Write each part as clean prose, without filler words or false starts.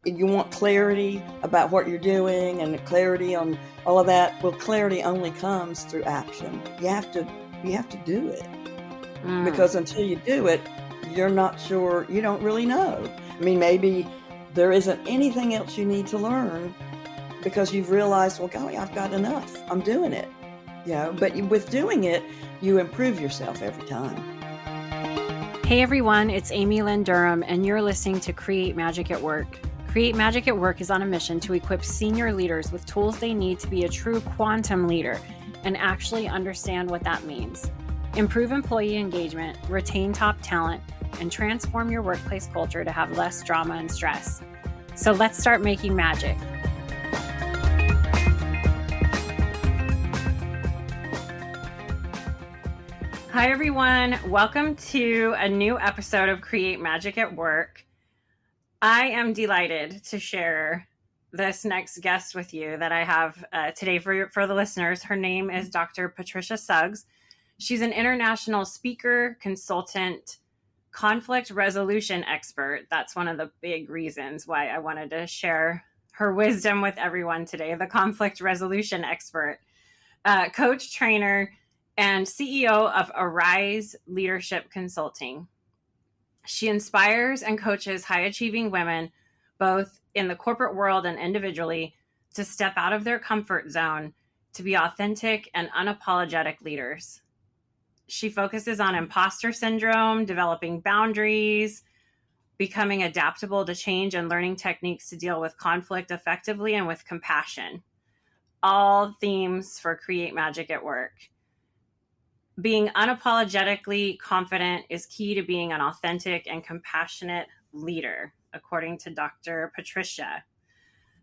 You want clarity about what you're doing and clarity on all of that. Well, clarity only comes through action. You have to do it, because until you do it, you're not sure, you don't really know. I mean, maybe there isn't anything else you need to learn because you've realized, well, golly, I've got enough. I'm doing it. But with doing it, you improve yourself every time. Hey everyone, it's Amy Lynn Durham, and you're listening to Create Magic at Work. Create Magic at Work is on a mission to equip senior leaders with tools they need to be a true quantum leader and actually understand what that means. Improve employee engagement, retain top talent, and transform your workplace culture to have less drama and stress. So let's start making magic. Hi everyone, welcome to a new episode of Create Magic at Work. I am delighted to share this next guest with you that I have today for the listeners. Her name is Dr. Patricia Suggs. She's an international speaker, consultant, conflict resolution expert. That's one of the big reasons why I wanted to share her wisdom with everyone today. The conflict resolution expert, coach, trainer, and CEO of Arise Leadership Consulting. She inspires and coaches high-achieving women, both in the corporate world and individually, to step out of their comfort zone to be authentic and unapologetic leaders. She focuses on imposter syndrome, developing boundaries, becoming adaptable to change, and learning techniques to deal with conflict effectively and with compassion. All themes for Create Magic at Work. Being unapologetically confident is key to being an authentic and compassionate leader, according to Dr. Patricia.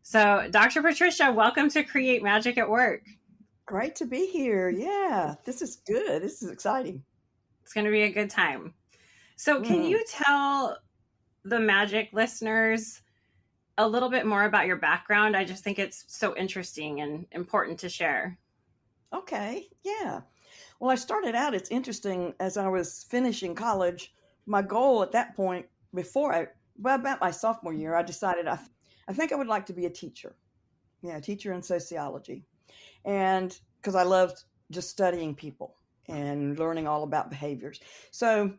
So, Dr. Patricia, welcome to Create Magic at Work. Great to be here. Yeah, this is good. This is exciting. It's going to be a good time. So, can you tell the Magic listeners a little bit more about your background? I just think it's so interesting and important to share. Okay, yeah. Well, I started out, it's interesting, as I was finishing college, my goal at that point, about my sophomore year, I decided I think I would like to be a teacher. Yeah, a teacher in sociology. And because I loved just studying people and learning all about behaviors. So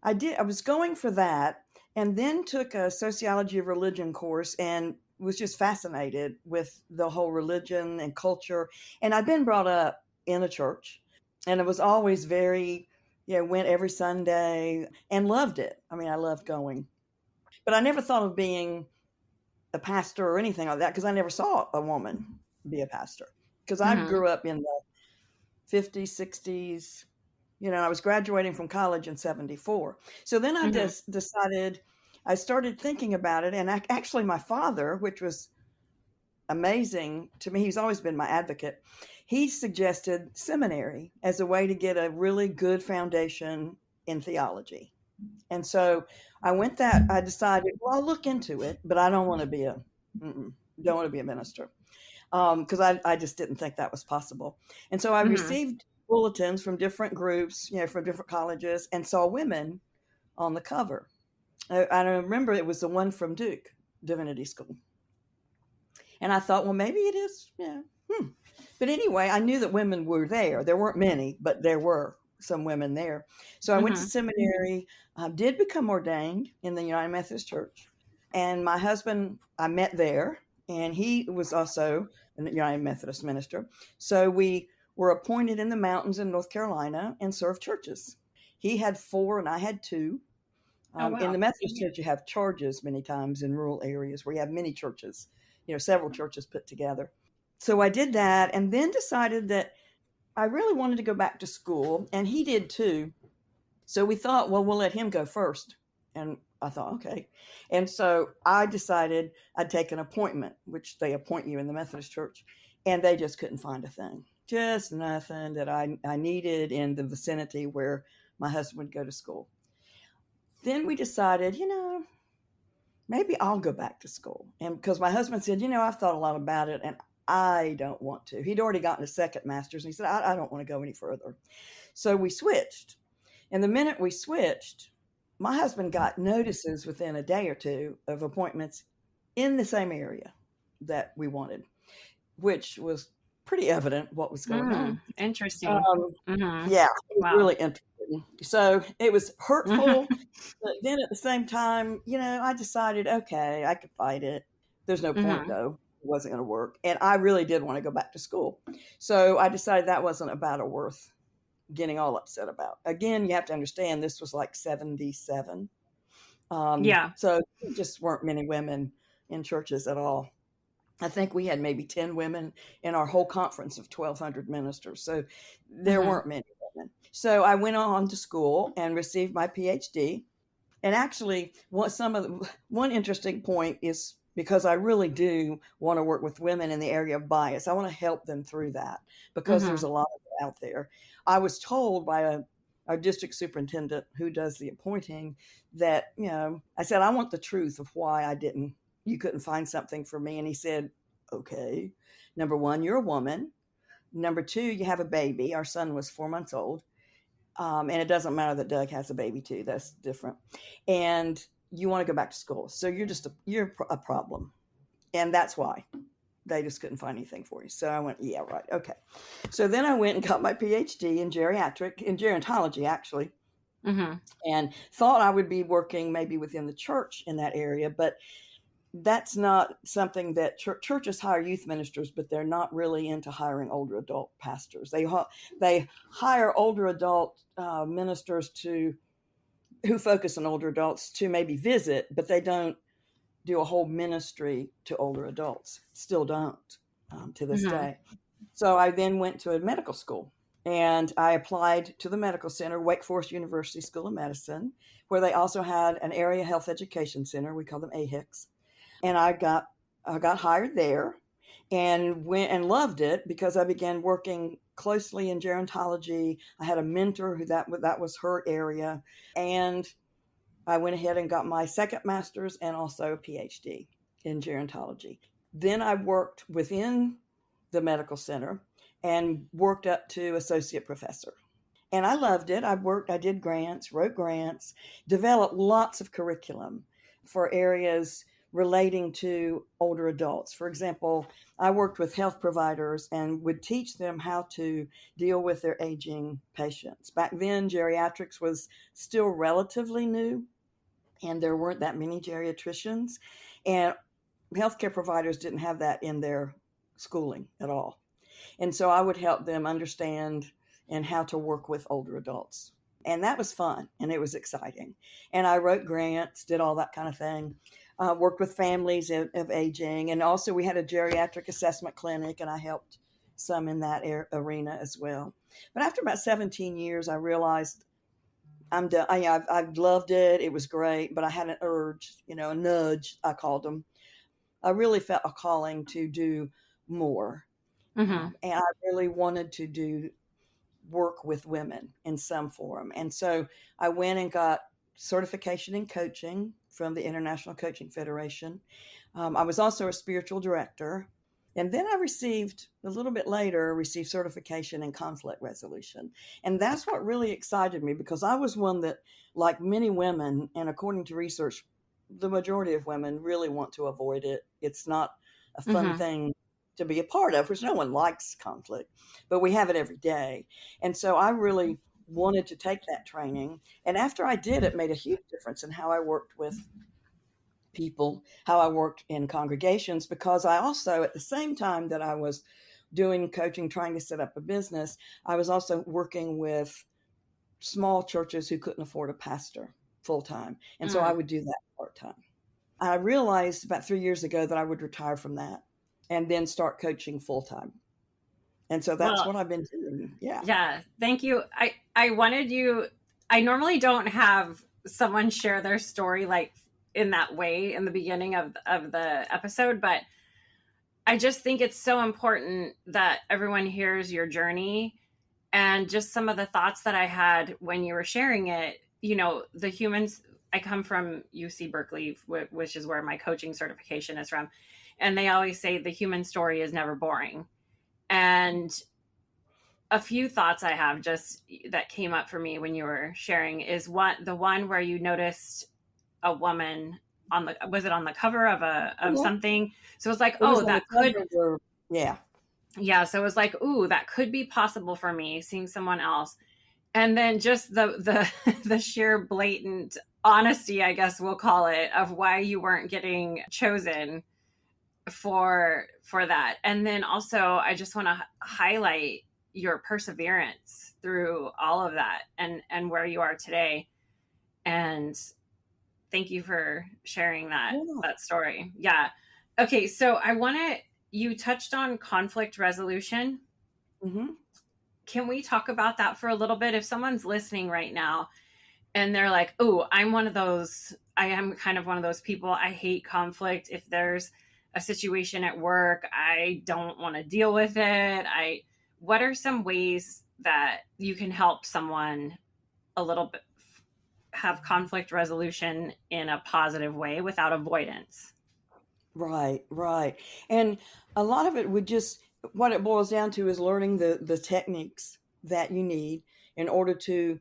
I was going for that, and then took a sociology of religion course and was just fascinated with the whole religion and culture. And I'd been brought up in a church. And it was always very, went every Sunday and loved it. I mean, I loved going. But I never thought of being a pastor or anything like that because I never saw a woman be a pastor. Because I grew up in the 50s, 60s. I was graduating from college in 74. So then I just decided, I started thinking about it. And actually my father, which was amazing to me, he's always been my advocate. He suggested seminary as a way to get a really good foundation in theology. And so I decided, well, I'll look into it, but I don't want to be a minister. Because I just didn't think that was possible. And so I received bulletins from different groups, from different colleges, and saw women on the cover. I remember it was the one from Duke Divinity School. And I thought, well, maybe it is, But anyway, I knew that women were there. There weren't many, but there were some women there. So I went to seminary, did become ordained in the United Methodist Church. And my husband, I met there, and he was also a United Methodist minister. So we were appointed in the mountains in North Carolina and served churches. He had 4 and I had 2. Wow. In the Methodist Church, you have charges many times in rural areas where you have many churches. Several churches put together. So I did that, and then decided that I really wanted to go back to school, and he did too. So we thought, well, we'll let him go first. And I thought, okay. And so I decided I'd take an appointment, which they appoint you in the Methodist Church, and they just couldn't find a thing. Just nothing that I needed in the vicinity where my husband would go to school. Then we decided, maybe I'll go back to school. And because my husband said, I've thought a lot about it and I don't want to. He'd already gotten a second master's and he said, I don't want to go any further. So we switched. And the minute we switched, my husband got notices within a day or two of appointments in the same area that we wanted, which was pretty evident what was going on. Interesting. Um, Mm-hmm. yeah, it was Wow. really interesting. So it was hurtful, Mm-hmm. but then at the same time, I decided, okay, I could fight it. There's no point though. It wasn't going to work. And I really did want to go back to school. So I decided that wasn't a battle worth getting all upset about. Again, you have to understand this was like 77. Yeah. So there just weren't many women in churches at all. I think we had maybe 10 women in our whole conference of 1,200 ministers. So there Mm-hmm. weren't many women. So I went on to school and received my Ph.D. And actually, one interesting point is because I really do want to work with women in the area of bias. I want to help them through that because Mm-hmm. there's a lot of it out there. I was told by our district superintendent who does the appointing that, I said, I want the truth of why you couldn't find something for me. And he said, okay, number one, you're a woman. Number two, you have a baby. Our son was 4 months old. And it doesn't matter that Doug has a baby too. That's different. And you want to go back to school. So you're a problem. And that's why they just couldn't find anything for you. So I went, yeah, right. Okay. So then I went and got my PhD in gerontology, actually, Mm-hmm. and thought I would be working maybe within the church in that area. But that's not something that churches hire youth ministers, but they're not really into hiring older adult pastors. They hire older adult ministers who focus on older adults to maybe visit, but they don't do a whole ministry to older adults. Still don't to this Mm-hmm. day. So I then went to a medical school and I applied to the medical center, Wake Forest University School of Medicine, where they also had an area health education center. We call them AHICs. And I got hired there and went and loved it because I began working closely in gerontology. I had a mentor who that was her area, and I went ahead and got my second master's and also a PhD in gerontology. Then I worked within the medical center and worked up to associate professor. And I loved it. I did grants, wrote grants, developed lots of curriculum for areas relating to older adults. For example, I worked with health providers and would teach them how to deal with their aging patients. Back then, geriatrics was still relatively new, and there weren't that many geriatricians. And healthcare providers didn't have that in their schooling at all. And so I would help them understand and how to work with older adults. And that was fun and it was exciting. And I wrote grants, did all that kind of thing, worked with families of aging. And also, we had a geriatric assessment clinic, and I helped some in that arena as well. But after about 17 years, I realized I'm done. I've loved it. It was great, but I had an urge, a nudge, I called them. I really felt a calling to do more. Mm-hmm. And I really wanted to do work with women in some form. And so I went and got certification in coaching from the International Coaching Federation. I was also a spiritual director. And then I a little bit later, received certification in conflict resolution. And that's what really excited me because I was one that, like many women, and according to research, the majority of women really want to avoid it. It's not a fun Mm-hmm. thing to be a part of, because no one likes conflict, but we have it every day. And so I really wanted to take that training. And after I did, it made a huge difference in how I worked with people, how I worked in congregations, because I also, at the same time that I was doing coaching, trying to set up a business, I was also working with small churches who couldn't afford a pastor full time. And so I Mm. would do that part time. I realized about 3 years ago that I would retire from that and then start coaching full time. And so that's Well, what I've been doing. Yeah. yeah, thank you. I wanted you. I normally don't have someone share their story like in that way in the beginning of the episode, but I just think it's so important that everyone hears your journey and just some of the thoughts that I had when you were sharing it. The humans. I come from UC Berkeley, which is where my coaching certification is from, and they always say the human story is never boring. And a few thoughts I have just that came up for me when you were sharing is the one where you noticed a woman on the, was it on the cover of Yeah. something? So it was like, It was oh, on the that could, cover where, yeah. yeah. So it was like, ooh, that could be possible for me seeing someone else. And then just the the sheer blatant honesty, I guess we'll call it, of why you weren't getting chosen for that. And then also I just want to highlight your perseverance through all of that and where you are today. And thank you for sharing Yeah. that story. Yeah. Okay, so I want to, you touched on conflict resolution. Hmm. Can we talk about that for a little bit? If someone's listening right now and they're like, oh, I'm one of those, I am kind of one of those people. I hate conflict. If there's a situation at work, I don't want to deal with it. What are some ways that you can help someone a little bit have conflict resolution in a positive way without avoidance? Right, right. And a lot of it would just, what it boils down to is learning the techniques that you need in order to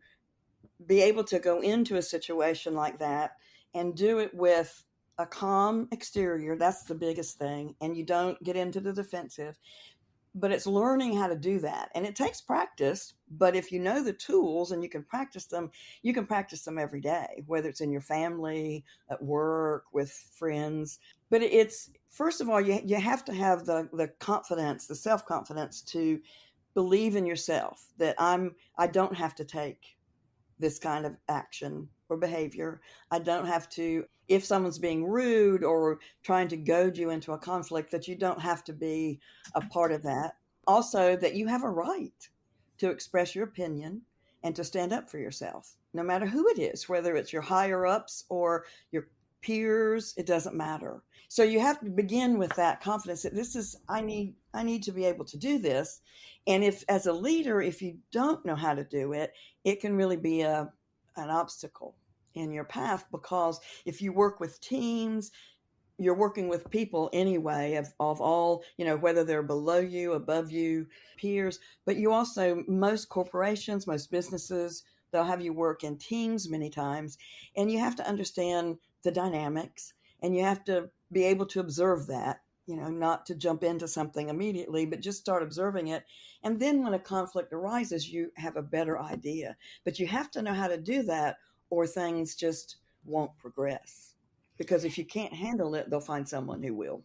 be able to go into a situation like that and do it with a calm exterior. That's the biggest thing. And you don't get into the defensive, but it's learning how to do that. And it takes practice. But if you know the tools and you can practice them every day, whether it's in your family, at work, with friends. But it's, first of all, you have to have the confidence, the self confidence to believe in yourself that I don't have to take this kind of action or behavior. I don't have to, if someone's being rude or trying to goad you into a conflict, that you don't have to be a part of that. Also, that you have a right to express your opinion and to stand up for yourself, no matter who it is, whether it's your higher ups or your peers, it doesn't matter. So you have to begin with that confidence that this is, I need to be able to do this. And if, as a leader, if you don't know how to do it, it can really be an obstacle in your path, because if you work with teams, you're working with people anyway of all, whether they're below you, above you, peers. But you also, most corporations, most businesses, they'll have you work in teams many times, and you have to understand the dynamics, and you have to be able to observe that, not to jump into something immediately, but just start observing it. And then when a conflict arises, you have a better idea. But you have to know how to do that, or things just won't progress. Because if you can't handle it, they'll find someone who will.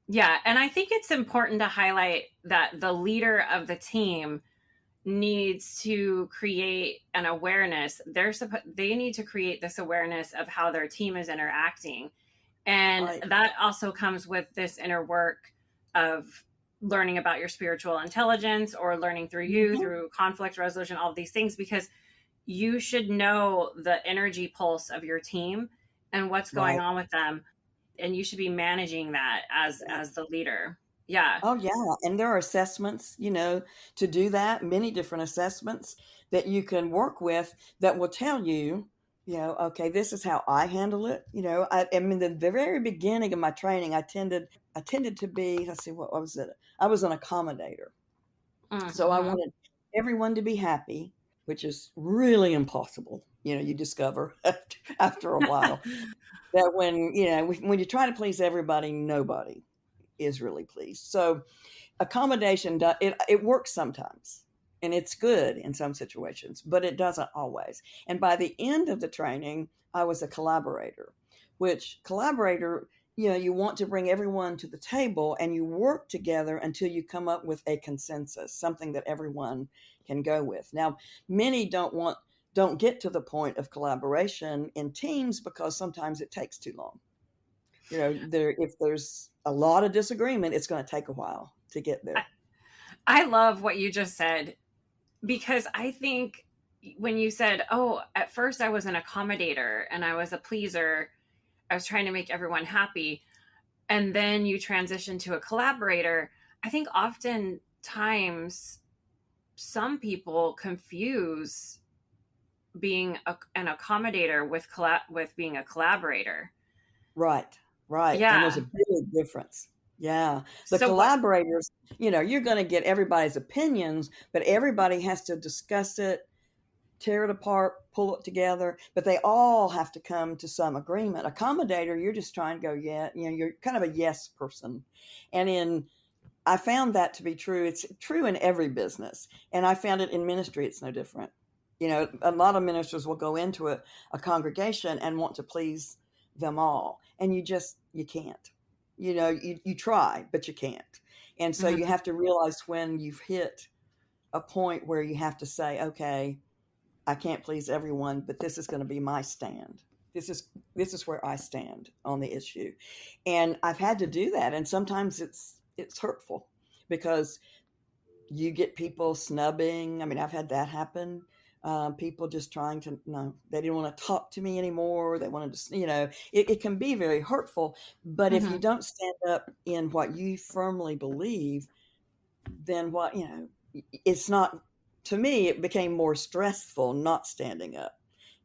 Yeah, and I think it's important to highlight that the leader of the team needs to create an awareness. They need to create this awareness of how their team is interacting. And Right. that also comes with this inner work of learning about your spiritual intelligence, or learning through you, Hmm. through conflict resolution, all of these things, because you should know the energy pulse of your team and what's going Right. on with them, and you should be managing that Yeah. as the leader. Yeah. Oh, yeah. And there are assessments, to do that, many different assessments that you can work with that will tell you, okay, this is how I handle it. I mean, the very beginning of my training, I tended to be, let's see, what was it? I was an accommodator. So I Mm-hmm. wanted everyone to be happy, which is really impossible. You discover after a while that when you try to please everybody, nobody is really pleased. So accommodation, it works sometimes, and it's good in some situations, but it doesn't always. And by the end of the training, I was a collaborator, which collaborator, you want to bring everyone to the table and you work together until you come up with a consensus, something that everyone can go with. Now, many don't get to the point of collaboration in teams because sometimes it takes too long. If there's a lot of disagreement, it's going to take a while to get I, there. I love what you just said, because I think when you said, oh, at first I was an accommodator and I was a pleaser, I was trying to make everyone happy, and then you transition to a collaborator, I think oftentimes some people confuse being an accommodator with being a collaborator. Right, right. And there's a Yeah. big difference. Yeah. The So what? collaborators, you're going to get everybody's opinions, but everybody has to discuss it tear it apart, pull it together, but they all have to come to some agreement. Accommodator, you're just trying to go, yeah, you're kind of a yes person. And I found that to be true. It's true in every business. And I found it in ministry, it's no different. A lot of ministers will go into a congregation and want to please them all. And you can't. You try, but you can't. And so you Mm-hmm. have to realize when you've hit a point where you have to say, okay, I can't please everyone, but this is going to be my stand. This is where I stand on the issue. And I've had to do that. And sometimes it's hurtful because you get people snubbing. I mean, I've had that happen. People just trying to, no, they didn't want to talk to me anymore. They wanted to, it can be very hurtful. But if you Mm-hmm. don't stand up in what you firmly believe, then it's not, to me, it became more stressful not standing up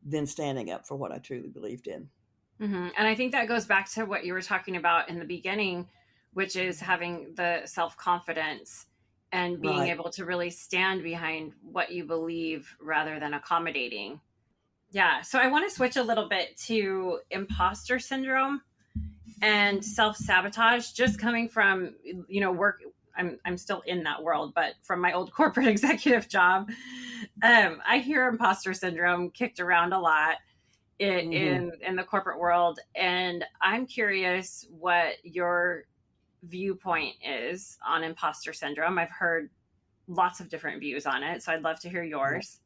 than standing up for what I truly believed in. Mm-hmm. And I think that goes back to what you were talking about in the beginning, which is having the self-confidence and being Right. able to really stand behind what you believe rather than accommodating. Yeah. So I want to switch a little bit to imposter syndrome and self-sabotage, just coming from, work. I'm still in that world, but from my old corporate executive job, I hear imposter syndrome kicked around a lot Hmm. in the corporate world, and I'm curious what your viewpoint is on imposter syndrome. I've heard lots of different views on it, so I'd love to hear yours.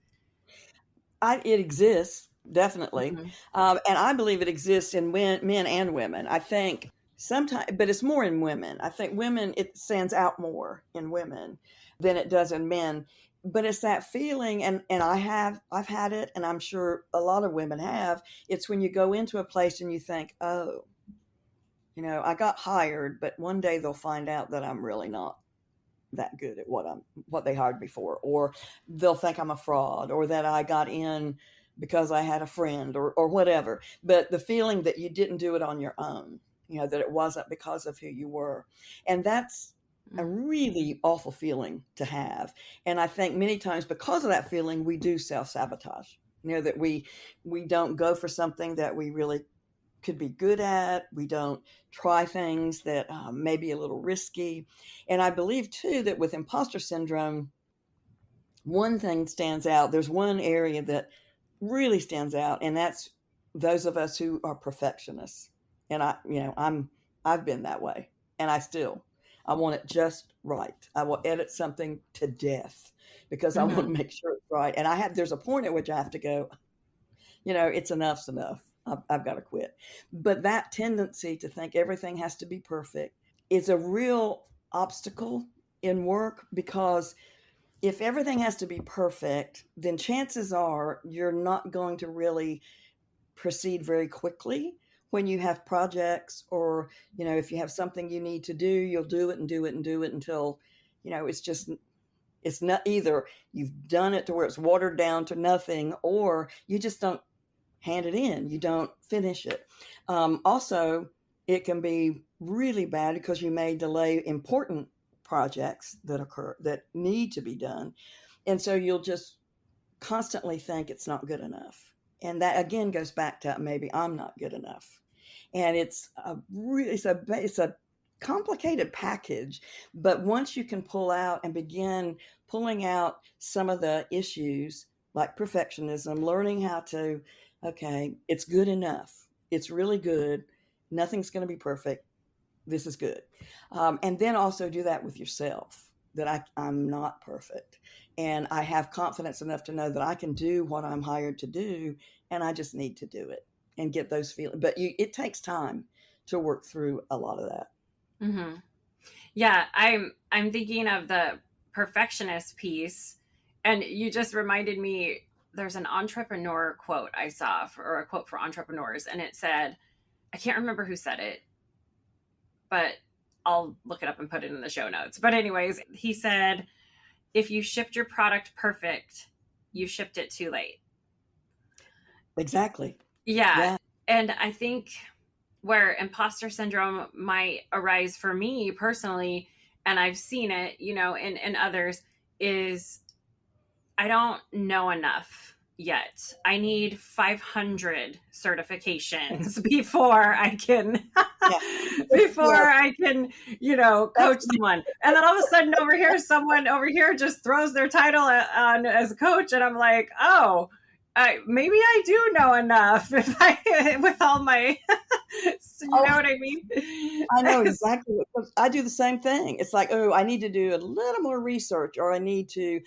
It exists, definitely. Mm-hmm. And I believe it exists in men and women. I think sometimes, but it's more in women. I think women, it stands out more in women than it does in men. But it's that feeling, and I've had it, and I'm sure a lot of women have. It's when you go into a place and you think, oh, I got hired, but one day they'll find out that I'm really not that good at what they hired me for, or they'll think I'm a fraud, or that I got in because I had a friend, or whatever. But the feeling that you didn't do it on your own, that it wasn't because of who you were. And that's a really awful feeling to have. And I think many times because of that feeling, we do self-sabotage. That we don't go for something that we really could be good at. We don't try things that may be a little risky. And I believe too that with imposter syndrome, one thing stands out. There's one area that really stands out, and that's those of us who are perfectionists. And I've been that way, and I want it just right. I will edit something to death because I want Mm-hmm. to make sure it's right. And there's a point at which I have to go, it's enough's enough. I've got to quit. But that tendency to think everything has to be perfect is a real obstacle in work, because if everything has to be perfect, then chances are you're not going to really proceed very quickly when you have projects, or, if you have something you need to do, you'll do it and do it and do it until, it's not, either you've done it to where it's watered down to nothing, or you just don't hand it in. You don't finish it. Also, it can be really bad because you may delay important projects that need to be done. And so you'll just constantly think it's not good enough. And that again goes back to maybe I'm not good enough. And it's a complicated package, but once you can pull out and begin pulling out some of the issues like perfectionism, learning how to, okay, it's good enough, it's really good, nothing's going to be perfect, this is good. And then also do that with yourself, that I'm not perfect, and I have confidence enough to know that I can do what I'm hired to do, and I just need to do it and get those feelings. But it takes time to work through a lot of that. Mm-hmm. Yeah, I'm thinking of the perfectionist piece, and you just reminded me. There's an entrepreneur quote I saw, or a quote for entrepreneurs, and it said, I can't remember who said it, but I'll look it up and put it in the show notes. But anyways, he said, if you shipped your product perfect, you shipped it too late. Exactly. Yeah, Yeah. and I think where imposter syndrome might arise for me personally, and I've seen it, in others, is I don't know enough. yet. I need 500 certifications before I can Yeah. before Yeah. I can, That's coach someone. And then all of a sudden over here, someone over here just throws their title on as a coach, and I'm like, oh, maybe I do know enough if I with all my, you oh, know what I mean? I know exactly because I do the same thing. It's like, oh, I need to do a little more research, or I need to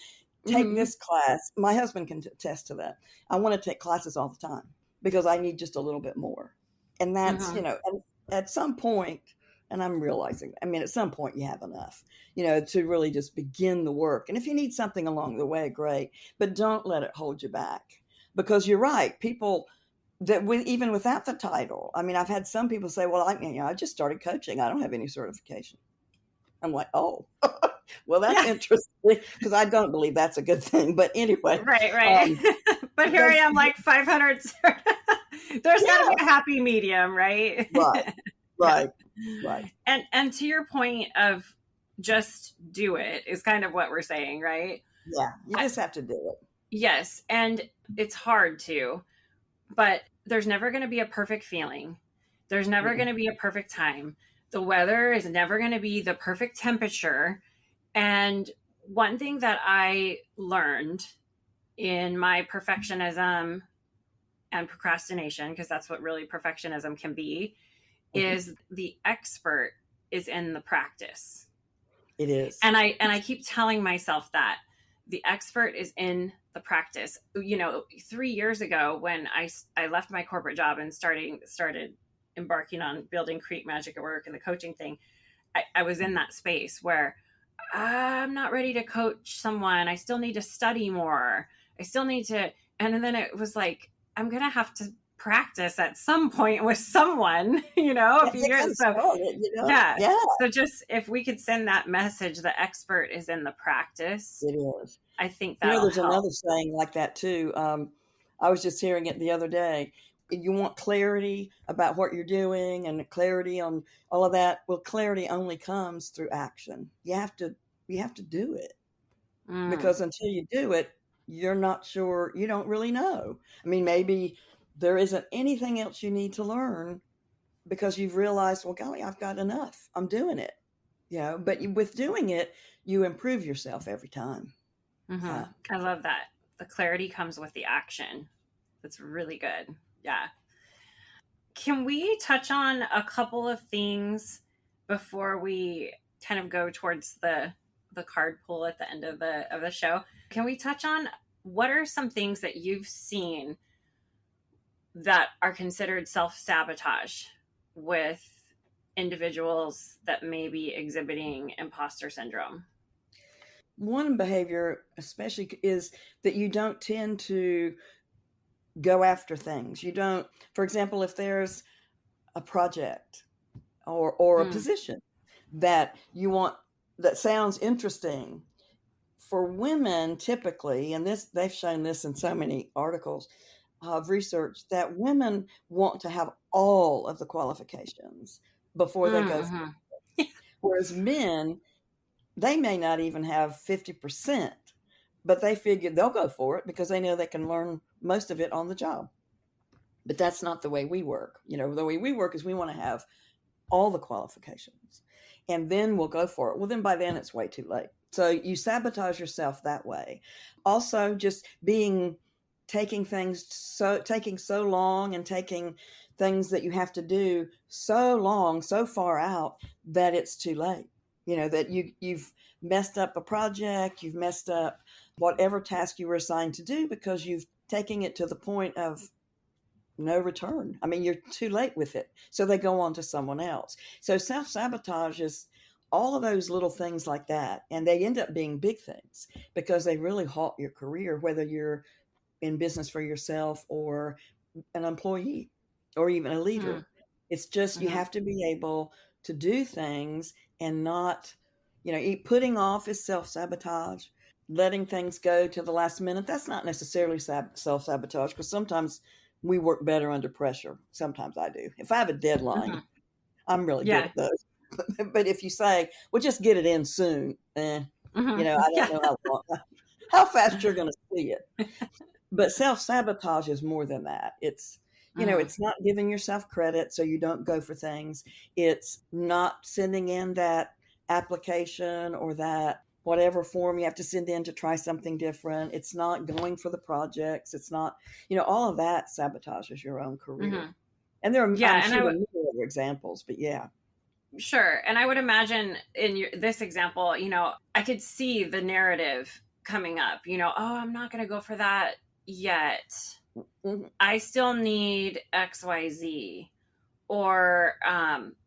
take Mm-hmm. this class. My husband can attest to that. I want to take classes all the time because I need just a little bit more. And that's, Mm-hmm. and at some point, and I'm realizing, I mean, at some point you have enough, to really just begin the work. And if you need something along the way, great, but don't let it hold you back because you're right. People that even without the title, I mean, I've had some people say, well, I just started coaching. I don't have any certification. I'm like, oh, well, that's Yeah. interesting because I don't believe that's a good thing. But anyway, Right, right. um, But here I but am, like 500. There's got to be yeah, a happy medium, right? right, Yeah. right, right. And to your point of just do it is kind of what we're saying, right? Yeah, you I, just have to do it. yes, and it's hard to, but there's never going to be a perfect feeling. There's never Mm-mm. going to be a perfect time. The weather is never going to be the perfect temperature. And one thing that I learned in my perfectionism and procrastination, because that's what really perfectionism can be, Mhm. is the expert is in the practice. It is. And I keep telling myself that the expert is in the practice. 3 years ago when I left my corporate job and started embarking on building Create Magic at Work and the coaching thing, I was in that space where I'm not ready to coach someone. I still need to study more. I still need to. And then it was like, I'm going to have to practice at some point with someone, a Yeah, few they got to years. So, start it. yeah. Yeah, So just if we could send that message, the expert is in the practice, it is. I think that'll There's help. another saying like that too. I was just hearing it the other day. You want clarity about what you're doing and clarity on all of that. Well, clarity only comes through action. You have to do it Mm, because until you do it, you're not sure. You don't really know. I mean, maybe there isn't anything else you need to learn because you've realized, well, golly, I've got enough. I'm doing it. But with doing it, you improve yourself every time. hmm. Yeah. I love that. The clarity comes with the action. That's really good. Yeah. Can we touch on a couple of things before we kind of go towards the card pull at the end of the show? Can we touch on what are some things that you've seen that are considered self-sabotage with individuals that may be exhibiting imposter syndrome? One behavior, especially, is that you don't tend to go after things. You don't, for example, if there's a project or a Mm, position that you want that sounds interesting for women typically, and this they've shown this in so many articles of research that women want to have all of the qualifications before they go. mm-hmm. Whereas men, they may not even have 50%, but they figure they'll go for it because they know they can learn most of it on the job. But that's not the way we work. The way we work is we want to have all the qualifications and then we'll go for it. Well, then by then it's way too late. So you sabotage yourself that way. Also, just taking so long and taking things that you have to do so long, so far out that it's too late. That you've messed up a project, you've messed up whatever task you were assigned to do because you've taken it to the point of no return. I mean, you're too late with it. So they go on to someone else. So self sabotage is all of those little things like that. And they end up being big things because they really halt your career, whether you're in business for yourself or an employee or even a Mm, leader. It's just you mm-hmm. have to be able to do things and not, putting off is self sabotage. Letting things go to the last minute, that's not necessarily self sabotage because sometimes we work better under pressure. Sometimes I do. If I have a Mm-hmm. deadline, I'm really good Yeah. at those. But if you say, well, just get it in soon, Mm-hmm. I don't Yeah. know how fast you're going to see it. But self-sabotage is more than that. It's, Mm, it's not giving yourself credit so you don't go for things. It's not sending in that application or that whatever form you have to send in to try something different. It's not going for the projects. It's not, all of that sabotages your own career. hmm. And there are, I'm Yeah, and sure there are many other examples, but yeah. sure. And I would imagine in this example, I could see the narrative coming up, oh, I'm not going to go for that yet. Mhm. I still need XYZ. Or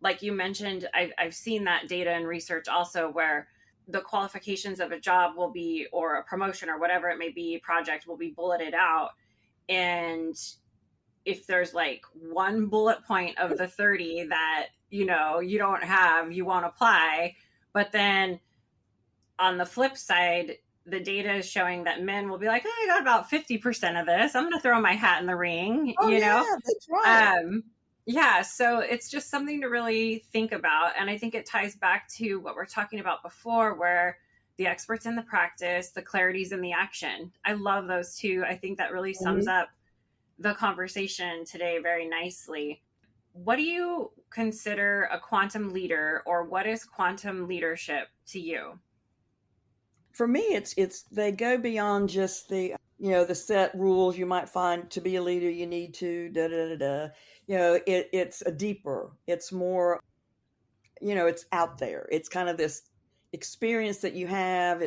like you mentioned, I've seen that data and research also where the qualifications of a job will be, or a promotion or whatever it may be, project will be bulleted out. And if there's like one bullet point of the 30 that, you don't have, you won't apply. But then on the flip side, the data is showing that men will be like, oh, I got about 50% of this. I'm going to throw my hat in the ring, Oh yeah, that's right. Um, yeah, so it's just something to really think about. And I think it ties back to what we're talking about before, where the experts in the practice, the clarities in the action. I love those two. I think that really sums Mhm. up the conversation today very nicely. What do you consider a quantum leader, or what is quantum leadership to you? For me, it's they go beyond just the the set rules you might find to be a leader. You need to da da da da. It's a deeper. It's more. It's out there. It's kind of this experience that you have.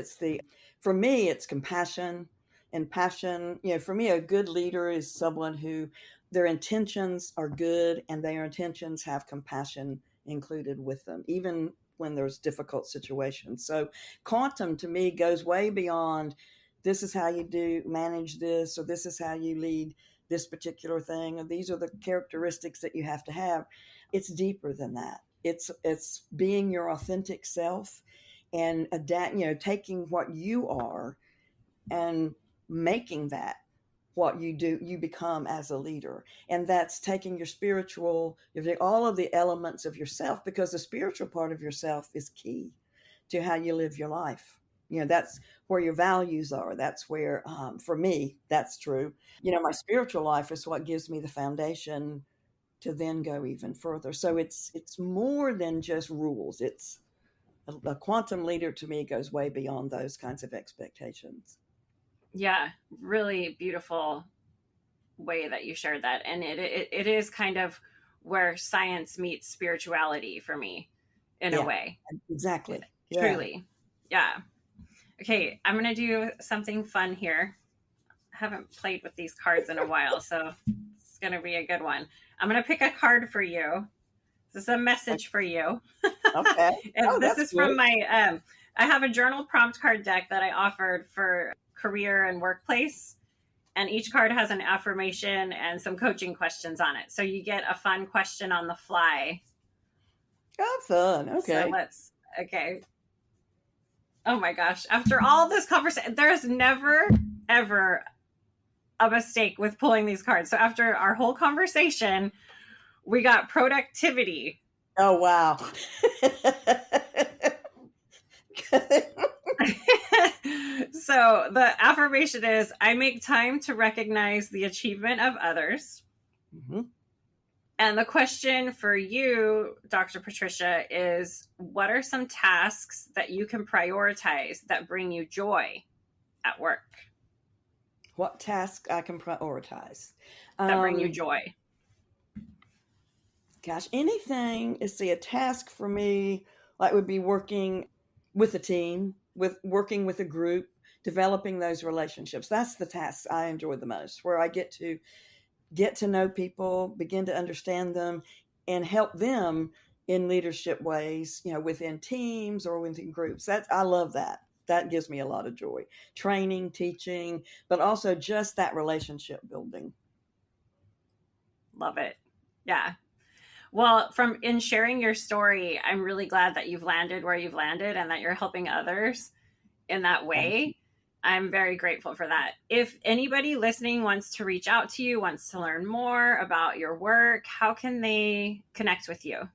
For me, it's compassion and passion. For me, a good leader is someone who their intentions are good and their intentions have compassion included with them, even when there's difficult situations. So quantum to me goes way beyond this is how you do manage this, or this is how you lead this particular thing, or these are the characteristics that you have to have. It's deeper than that. It's being your authentic self and taking what you are and making that what you become as a leader. And that's taking your spiritual, all of the elements of yourself, because the spiritual part of yourself is key to how you live your life. That's where your values are. That's where, for me, that's true. My spiritual life is what gives me the foundation to then go even further. So it's more than just rules. It's a quantum leader to me goes way beyond those kinds of expectations. Yeah, really beautiful way that you shared that. And it is kind of where science meets spirituality for me in a Yeah, way. exactly. Yeah. Truly. Yeah. Okay, I'm going to do something fun here. I haven't played with these cards in a while, so it's going to be a good one. I'm going to pick a card for you. This is a message for you. Okay. Oh, And this that's is good. from I have a journal prompt card deck that I offered for career and workplace. And each card has an affirmation and some coaching questions on it. So you get a fun question on the fly. Oh, fun. So Okay. okay. Oh my gosh. After all this conversation, there's never, ever a mistake with pulling these cards. So after our whole conversation, we got productivity. Oh, wow. So the affirmation is I make time to recognize the achievement of others. Mhm. And the question for you, Dr. Patricia, is what are some tasks that you can prioritize that bring you joy at work, What task I can prioritize? that bring you Um, joy? Gosh, anything, let's see, a task for me, like would be working with a team, with working with a group, developing those relationships. That's the tasks I enjoy the most, where I get to know people, begin to understand them, and help them in leadership ways, within teams or within groups. I love that. That gives me a lot of joy. Training, teaching, but also just that relationship building. Love it. Yeah. Well, from in sharing your story, I'm really glad that you've landed where you've landed and that you're helping others in that Thank you. way. I'm very grateful for that. If anybody listening wants to reach out to you, wants to learn more about your work, how can they connect with you?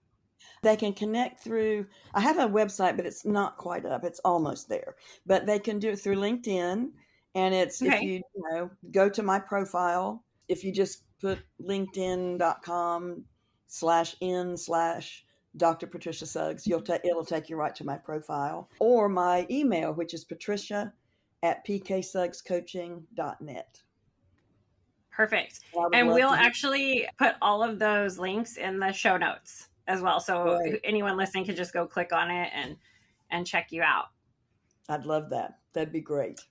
They can connect through, I have a website, but it's not quite up. It's almost there. But they can do it through LinkedIn And it's, if Okay. you go to my profile, if you just put linkedin.com/n/Dr. Patricia Suggs, it'll take you right to my profile, or my email, which is patricia@pksuggscoaching.net. Perfect. I would And love we'll to hear. actually put all of those links in the show notes as well. So Great. anyone listening can just go click on it and check you out. I'd love that. That'd be great.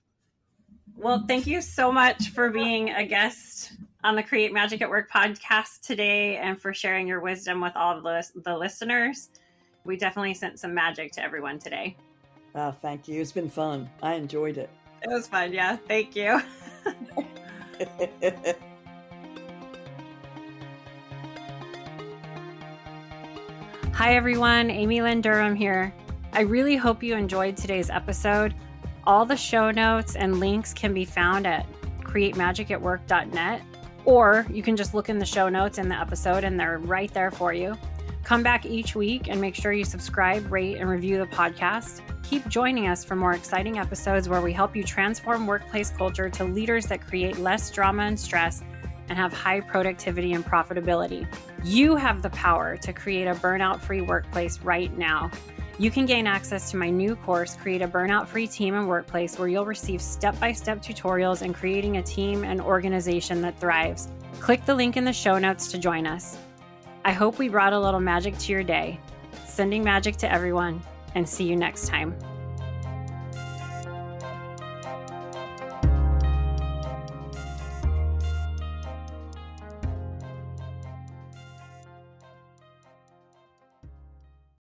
Well, thank you so much for being a guest on the Create Magic at Work podcast today and for sharing your wisdom with all of the listeners. We definitely sent some magic to everyone today. Thank you. It's been fun. I enjoyed it. It was fun. Yeah. Thank you. Hi, everyone. Amy Lynn Durham here. I really hope you enjoyed today's episode. All the show notes and links can be found at createmagicatwork.net, or you can just look in the show notes in the episode and they're right there for you. Come back each week and make sure you subscribe, rate, and review the podcast. Keep joining us for more exciting episodes where we help you transform workplace culture to leaders that create less drama and stress and have high productivity and profitability. You have the power to create a burnout-free workplace right now. You can gain access to my new course, Create a Burnout-Free Team and Workplace, where you'll receive step-by-step tutorials in creating a team and organization that thrives. Click the link in the show notes to join us. I hope we brought a little magic to your day. Sending magic to everyone, and see you next time.